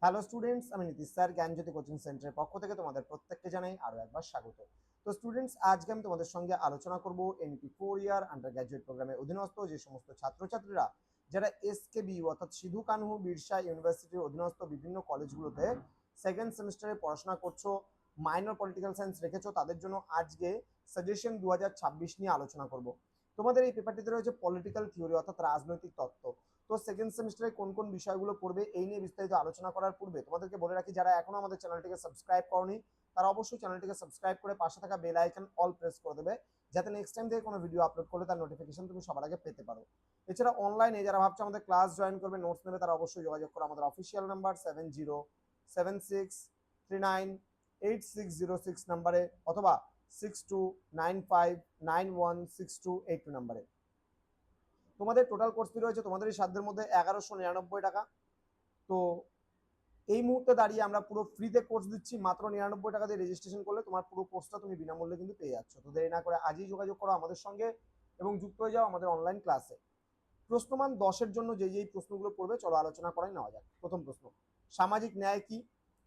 Hello students, আমি Nitish sir জ্ঞানজ্যোতি coaching সেন্টারের পক্ষ থেকে তোমাদের প্রত্যেককে জানাই আরও একবার স্বাগত। তো স্টুডেন্টস, আজকে আমি তোমাদের সঙ্গে আলোচনা করব এনইপি 4 ইয়ার আন্ডার গ্র্যাজুয়েট প্রোগ্রামের অধীনস্থ যে সমস্ত ছাত্রছাত্রীরা যারা এসকেবি অর্থাৎ সিধু কানহু বিরসা ইউনিভার্সিটির অধীনস্থ বিভিন্ন কলেজগুলোতে সেকেন্ড সেমিস্টারে পড়াশোনা করছো, মাইনর পলিটিক্যাল সায়েন্স রেখেছো, তাদের জন্য আজকে সাজেশন 2026 নিয়ে আলোচনা করব। তোমাদের এই পেপারটিতে রয়েছে পলিটিক্যাল থিওরি অর্থাৎ রাজনৈতিক তত্ত্ব। তো সেকেন্ড সেমিস্টারে কোন কোন বিষয়গুলো পড়বে এই নিয়ে বিস্তারিত আলোচনা করার পূর্বে তোমাদেরকে বলে রাখি, যারা এখনো আমাদের চ্যানেলটিকে সাবস্ক্রাইব করনি তারা অবশ্যই চ্যানেলটিকে সাবস্ক্রাইব করে পাশে থাকা বেল আইকন অল প্রেস করে দেবে, যাতে নেক্সট টাইম থেকে কোনো ভিডিও আপলোড করলে তার নোটিফিকেশন তুমি সবার আগে পেতে পারো। এছাড়া অনলাইনে যারা ভাবছো আমাদের ক্লাস জয়েন করবে, নোটস নেবে, তারা অবশ্যই যোগাযোগ করো আমাদের অফিসিয়াল নাম্বার 7076398606 নাম্বারে অথবা 6295916282 নাম্বারে। তোমাদের টোটাল কোর্স ফি রয়েছে তোমাদের এই সাধ্যের মধ্যে 1199 টাকা। তো এই মুহূর্তে দাঁড়িয়ে আমরা পুরো ফ্রিতে কোর্স দিচ্ছি, মাত্র 99 টাকা দিয়ে রেজিস্ট্রেশন করলে তোমার পুরো কোর্সটা তুমি বিনামূল্যে কিন্তু পেয়ে যাচ্ছ। তো দেরি না করে আজই যোগাযোগ করো আমাদের সঙ্গে এবং যুক্ত হয়ে যাও আমাদের অনলাইন ক্লাসে। প্রশ্নমান 10-এর জন্য যেই প্রশ্নগুলো পড়বে চলো আলোচনা করাই নেওয়া যাক। প্রথম প্রশ্ন, সামাজিক ন্যায় কি?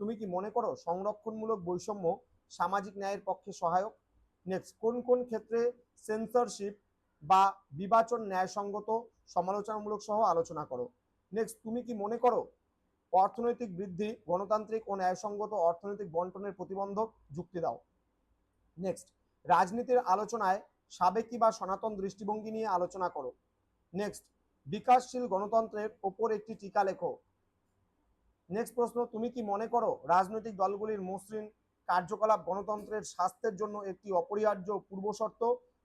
তুমি কি মনে করো সংরক্ষণমূলক বৈষম্য সামাজিক ন্যায়ের পক্ষে সহায়ক? নেক্সট, কোন কোন ক্ষেত্রে সেন্সরশিপ বা বিবাচন ন্যায়সঙ্গত, সমালোচনামূলক সহ আলোচনা করো। নেক্সট, তুমি কি মনে করো অর্থনৈতিক বৃদ্ধি গণতান্ত্রিক ও ন্যায়সঙ্গত অর্থনৈতিক বন্টনের প্রতিবন্ধক? যুক্তি দাও। নেক্সট, রাজনীতির আলোচনায় সাবেকি বা সনাতন দৃষ্টিভঙ্গি নিয়ে আলোচনা করো। নেক্সট, বিকাশশীল গণতন্ত্রের ওপর একটি টিকা লেখো। নেক্সট প্রশ্ন, তুমি কি মনে করো রাজনৈতিক দলগুলির মসৃণ কার্যকলাপ গণতন্ত্রের স্বাস্থ্যের জন্য একটি অপরিহার্য পূর্বশর্ত?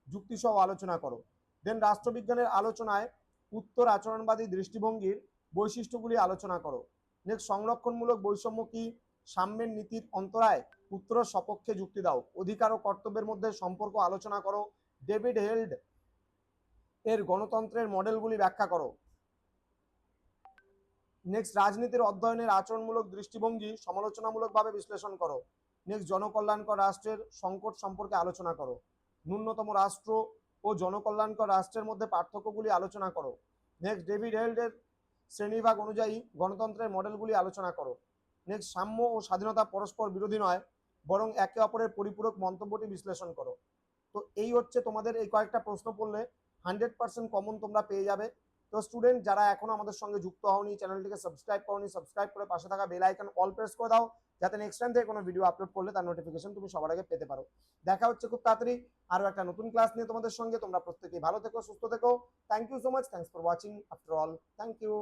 যুক্তিসহ আলোচনা করো। দেন রাষ্ট্রবিজ্ঞানের আলোচনায় উত্তর আচরণবাদী দৃষ্টিভঙ্গির বৈশিষ্ট্যগুলি আলোচনা করো। নেক্সট, সংরক্ষণমূলক বৈষম্য কি সাম্যের নীতির অন্তরায়? উত্তর সপক্ষে যুক্তি দাও। অধিকার ও কর্তব্যের মধ্যে সম্পর্ক আলোচনা করো। ডেভিড হেল্ড এর গণতন্ত্রের মডেলগুলি ব্যাখ্যা করো। নেক্সট, রাজনীতির অধ্যয়নের আচরণমূলক দৃষ্টিভঙ্গি সমালোচনামূলকভাবে বিশ্লেষণ করো। নেক্সট, জনকল্যাণকর রাষ্ট্রের সংকট সম্পর্কে আলোচনা করো। ন্যূনতম রাষ্ট্র ও জনকল্যাণকর রাষ্ট্রের মধ্যে পার্থক্যগুলি আলোচনা করো। নেক্সট, ডেভিড হেল্ডের শ্রেণীভাগ অনুযায়ী গণতন্ত্রের মডেলগুলি আলোচনা করো। নেক্সট, সাম্য ও স্বাধীনতা পরস্পর বিরোধী নয় বরং একে অপরের পরিপূরক মন্তব্যটি বিশ্লেষণ করো। তো এই হচ্ছে তোমাদের এই কয়েকটা প্রশ্ন পড়লে 100% কমন তোমরা পেয়ে যাবে। তো স্টুডেন্ট যারা এখনো আমাদের সঙ্গে যুক্ত হওনি, চ্যানেলটিকে সাবস্ক্রাইব করনি, সাবস্ক্রাইব করে পাশে থাকা বেল আইকন অল প্রেস করে দাও, যাতে নেক্সট টাইম থেকে কোনো ভিডিও আপলোড করলে তার নোটিফিকেশন তুমি সবার আগে পেতে পারো। দেখা হচ্ছে খুব তাড়াতাড়ি আরো একটা নতুন ক্লাস নিয়ে তোমাদের সঙ্গে। তোমরা প্রত্যেকেই ভালো থেকো, সুস্থ থেকো। Thank you so much, thanks for watching after all, thank you.